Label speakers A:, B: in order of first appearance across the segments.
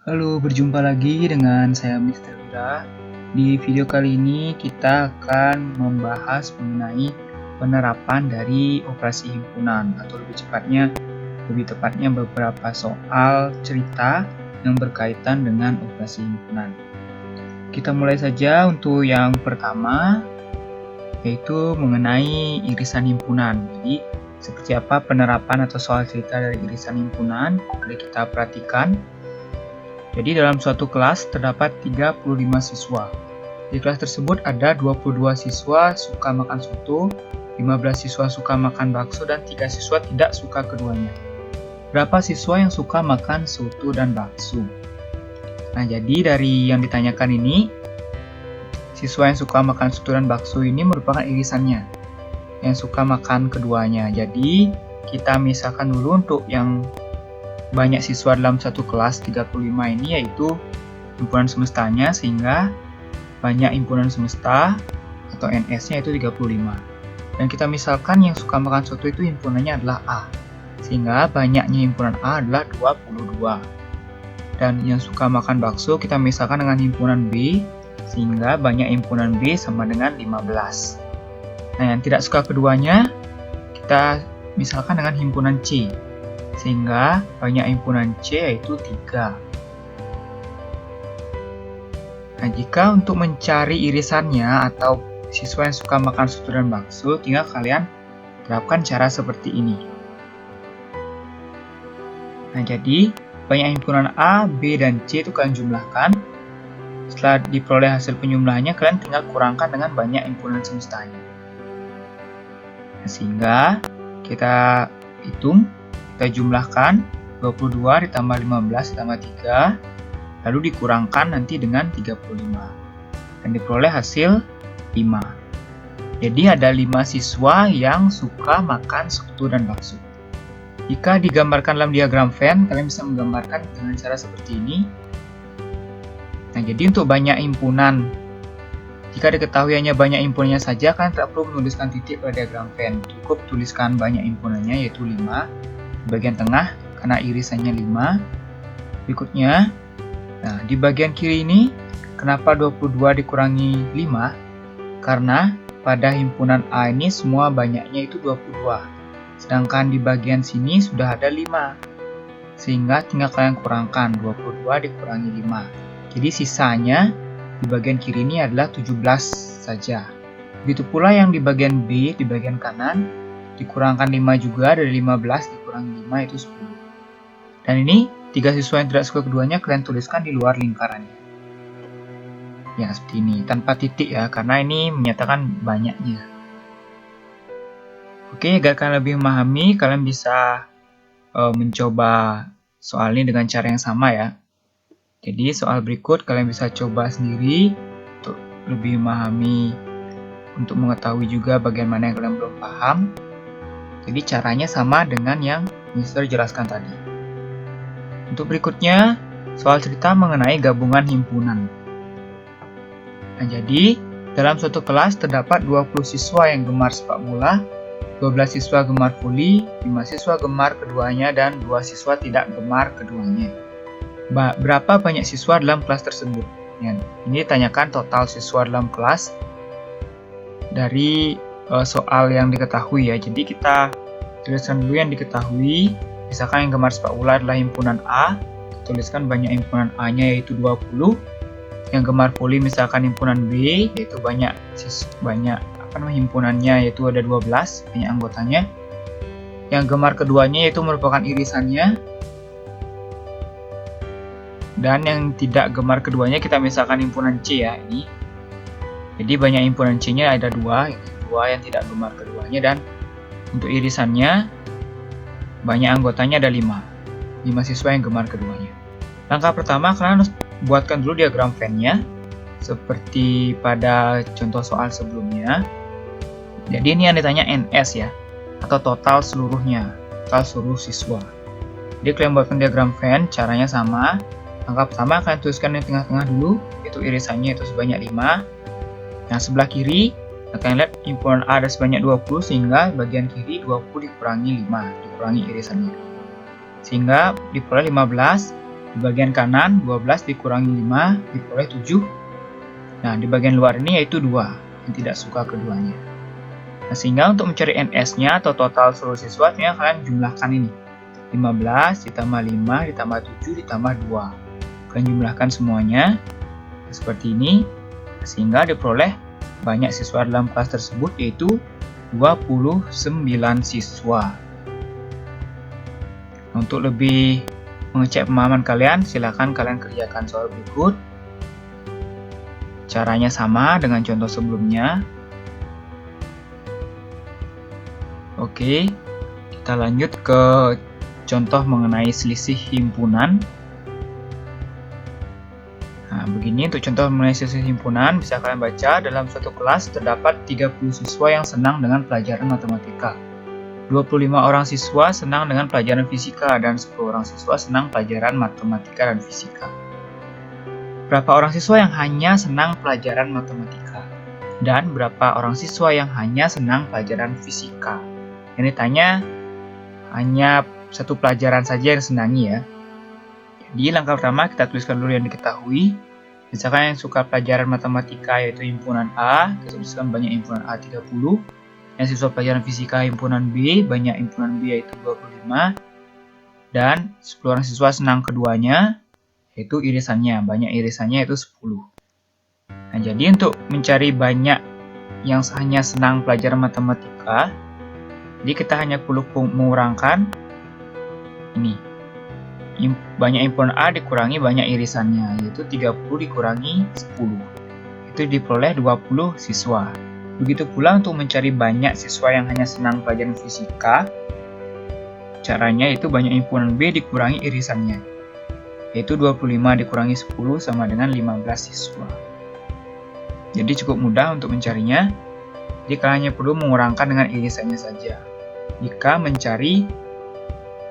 A: Halo, berjumpa lagi dengan saya Mr. Wira. Di video kali ini kita akan membahas mengenai penerapan dari operasi himpunan atau lebih tepatnya beberapa soal cerita yang berkaitan dengan operasi himpunan. Kita mulai saja untuk yang pertama, yaitu mengenai irisan himpunan. Jadi, seperti apa penerapan atau soal cerita dari irisan himpunan? Mari kita perhatikan. Jadi dalam suatu kelas terdapat 35 siswa. Di kelas tersebut ada 22 siswa suka makan soto, 15 siswa suka makan bakso, dan 3 siswa tidak suka keduanya. Berapa siswa yang suka makan soto dan bakso? Nah, jadi dari yang ditanyakan ini, siswa yang suka makan soto dan bakso ini merupakan irisannya, yang suka makan keduanya. Jadi, kita misalkan dulu untuk yang banyak siswa dalam satu kelas 35 ini, yaitu himpunan semestanya, sehingga banyak himpunan semesta atau NS-nya itu 35. Dan kita misalkan yang suka makan soto itu himpunannya adalah A, sehingga banyaknya himpunan A adalah 22. Dan yang suka makan bakso kita misalkan dengan himpunan B, sehingga banyak himpunan B sama dengan 15. Nah, yang tidak suka keduanya kita misalkan dengan himpunan C, sehingga banyak himpunan C yaitu 3. Nah, jika untuk mencari irisannya atau siswa yang suka makan soto dan bakso, tinggal kalian terapkan cara seperti ini. Nah, jadi banyak himpunan A, B, dan C itu kalian jumlahkan. Setelah diperoleh hasil penjumlahannya, kalian tinggal kurangkan dengan banyak himpunan semestanya. Nah, sehingga kita hitung, kita jumlahkan 22 ditambah 15 ditambah 3, lalu dikurangkan nanti dengan 35. Dan diperoleh hasil 5. Jadi ada 5 siswa yang suka makan soto dan bakso. Jika digambarkan dalam diagram Venn, kalian bisa menggambarkan dengan cara seperti ini. Nah, jadi untuk banyak himpunan, jika diketahui hanya banyak himpunannya saja, kalian tidak perlu menuliskan titik pada diagram Venn. Cukup tuliskan banyak himpunannya, yaitu 5 di bagian tengah, karena irisannya 5. Berikutnya, nah di bagian kiri ini, kenapa 22 dikurangi 5? Karena pada himpunan A ini semua banyaknya itu 22. Sedangkan di bagian sini sudah ada 5. Sehingga tinggal kalian kurangkan 22 dikurangi 5. Jadi sisanya di bagian kiri ini adalah 17 saja. Begitu pula yang di bagian B, di bagian kanan, dikurangkan 5 juga, dari 15 dikurangi 5 itu 10. Dan ini 3 siswa yang tidak suka keduanya kalian tuliskan di luar lingkarannya. Ya, seperti ini, tanpa titik ya, karena ini menyatakan banyaknya. Oke, agar kalian lebih memahami, kalian bisa mencoba soal ini dengan cara yang sama ya. Jadi soal berikut kalian bisa coba sendiri untuk lebih memahami, untuk mengetahui juga bagaimana yang kalian belum paham. Jadi caranya sama dengan yang Mister jelaskan tadi. Untuk berikutnya, soal cerita mengenai gabungan himpunan. Nah, jadi dalam suatu kelas terdapat 20 siswa yang gemar sepak bola, 12 siswa gemar voli, 5 siswa gemar keduanya, dan 2 siswa tidak gemar keduanya. Berapa banyak siswa dalam kelas tersebut? Ya, ini ditanyakan total siswa dalam kelas dari soal yang diketahui ya. Jadi kita tuliskan dulu yang diketahui. Misalkan yang gemar sepak bola adalah himpunan A, tuliskan banyak himpunan A-nya yaitu 20. Yang gemar voli misalkan himpunan B, yaitu banyak himpunannya yaitu ada 12, banyak anggotanya. Yang gemar keduanya yaitu merupakan irisannya. Dan yang tidak gemar keduanya kita misalkan himpunan C ya, ini. Jadi banyak himpunan C-nya ada 2 yang tidak gemar keduanya, dan untuk irisannya banyak anggotanya ada 5 siswa yang gemar keduanya. Langkah pertama, kalian harus buatkan dulu diagram Venn-nya seperti pada contoh soal sebelumnya. Jadi ini yang ditanya NS ya, atau total seluruhnya, total seluruh siswa. Jadi kalian buatkan diagram Venn, caranya sama. Langkah pertama kalian tuliskan yang tengah-tengah dulu, yaitu irisannya itu sebanyak 5. Yang sebelah kiri, kalian lihat himpunan A ada sebanyak 20, sehingga bagian kiri 20 dikurangi 5, dikurangi irisannya. Sehingga diperoleh 15. Di bagian kanan 12 dikurangi 5 diperoleh 7. Nah, di bagian luar ini yaitu 2 yang tidak suka keduanya. Nah, sehingga untuk mencari NS-nya atau total seluruh siswa, kalian jumlahkan ini. 15 ditambah 5 ditambah 7 ditambah 2. Kalian jumlahkan semuanya seperti ini, sehingga diperoleh banyak siswa dalam kelas tersebut yaitu 29 siswa. Untuk lebih mengecek pemahaman kalian, silakan kalian kerjakan soal berikut. Caranya sama dengan contoh sebelumnya. Oke, kita lanjut ke contoh mengenai selisih himpunan. Nah, begini untuk contoh mengenai selisih himpunan, bisa kalian baca dalam suatu kelas terdapat 30 siswa yang senang dengan pelajaran matematika. 25 orang siswa senang dengan pelajaran fisika dan 10 orang siswa senang pelajaran matematika dan fisika. Berapa orang siswa yang hanya senang pelajaran matematika? Dan berapa orang siswa yang hanya senang pelajaran fisika? Yang ditanya hanya satu pelajaran saja yang disenangi ya. Jadi langkah pertama kita tuliskan dulu yang diketahui. Misalkan yang suka pelajaran matematika yaitu himpunan A, kita tuliskan banyak himpunan A 30. Yang siswa pelajaran fisika himpunan B, banyak himpunan B yaitu 25. Dan 10 orang siswa senang keduanya, yaitu irisannya, banyak irisannya yaitu 10. Nah, jadi untuk mencari banyak yang hanya senang pelajaran matematika, jadi kita hanya perlu mengurangkan ini. Banyak himpunan A dikurangi banyak irisannya, yaitu 30 dikurangi 10. Itu diperoleh 20 siswa. Begitu pula untuk mencari banyak siswa yang hanya senang pelajaran fisika, caranya itu banyak himpunan B dikurangi irisannya, yaitu 25 dikurangi 10 sama dengan 15 siswa. Jadi cukup mudah untuk mencarinya. Jadi kalian hanya perlu mengurangkan dengan irisannya saja. Jika mencari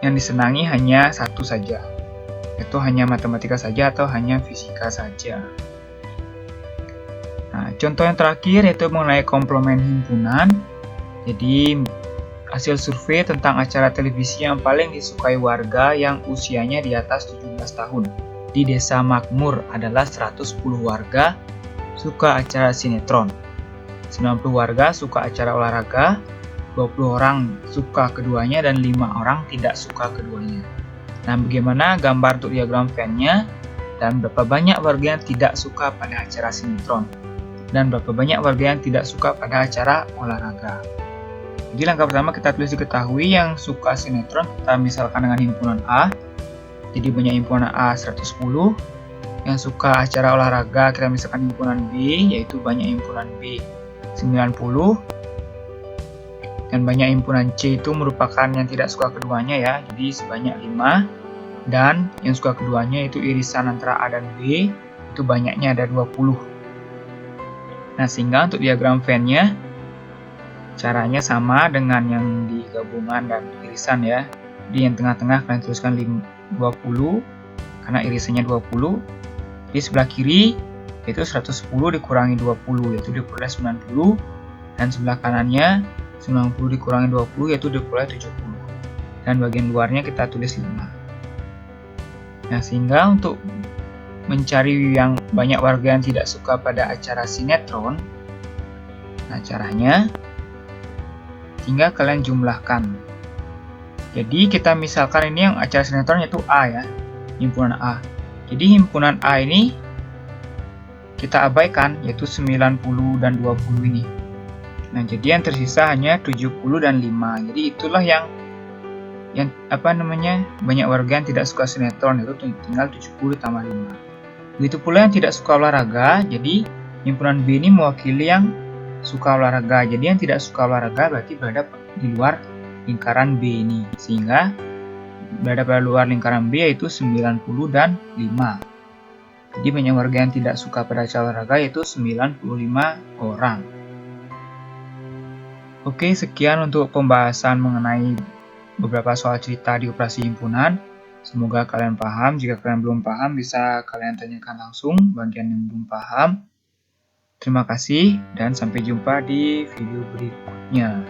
A: yang disenangi hanya satu saja, yaitu hanya matematika saja atau hanya fisika saja. Nah, contoh yang terakhir yaitu mengenai komplement himpunan. Jadi hasil survei tentang acara televisi yang paling disukai warga yang usianya di atas 17 tahun di Desa Makmur adalah 110 warga suka acara sinetron, 90 warga suka acara olahraga, 20 orang suka keduanya, dan 5 orang tidak suka keduanya. Nah, bagaimana gambar untuk diagram Venn-nya, dan berapa banyak warga yang tidak suka pada acara sinetron, dan berapa banyak warga yang tidak suka pada acara olahraga. Jadi langkah pertama kita tulis diketahui yang suka sinetron, kita misalkan dengan himpunan A. Jadi banyak himpunan A 110. Yang suka acara olahraga kita misalkan himpunan B, yaitu banyak himpunan B 90. Dan banyak himpunan C itu merupakan yang tidak suka keduanya ya, jadi sebanyak 5. Dan yang suka keduanya itu irisan antara A dan B, itu banyaknya ada 20. Nah, sehingga untuk diagram Venn-nya caranya sama dengan yang di gabungan dan irisan ya. Jadi yang tengah-tengah kalian tuliskan 20 karena irisannya 20. Di sebelah kiri yaitu 110 dikurangi 20 yaitu diperoleh 90. Dan sebelah kanannya 90 dikurangi 20 yaitu diperoleh 70. Dan bagian luarnya kita tulis 5. Nah, sehingga untuk mencari yang banyak warga yang tidak suka pada acara sinetron, nah caranya tinggal kalian jumlahkan. Jadi kita misalkan ini yang acara sinetron yaitu A ya, himpunan A. Jadi himpunan A ini kita abaikan yaitu 90 dan 20 ini. Nah, jadi yang tersisa hanya 70 dan 5. Jadi itulah yang banyak warga yang tidak suka sinetron, itu tinggal 70 tambah 5. Begitu pula yang tidak suka olahraga, jadi himpunan B ini mewakili yang suka olahraga. Jadi yang tidak suka olahraga berarti berada di luar lingkaran B ini. Sehingga berada pada luar lingkaran B yaitu 90 dan 5. Jadi banyak warga yang tidak suka pada acara olahraga yaitu 95 orang. Oke, sekian untuk pembahasan mengenai beberapa soal cerita di operasi himpunan. Semoga kalian paham. Jika kalian belum paham, bisa kalian tanyakan langsung bagian yang belum paham. Terima kasih dan sampai jumpa di video berikutnya.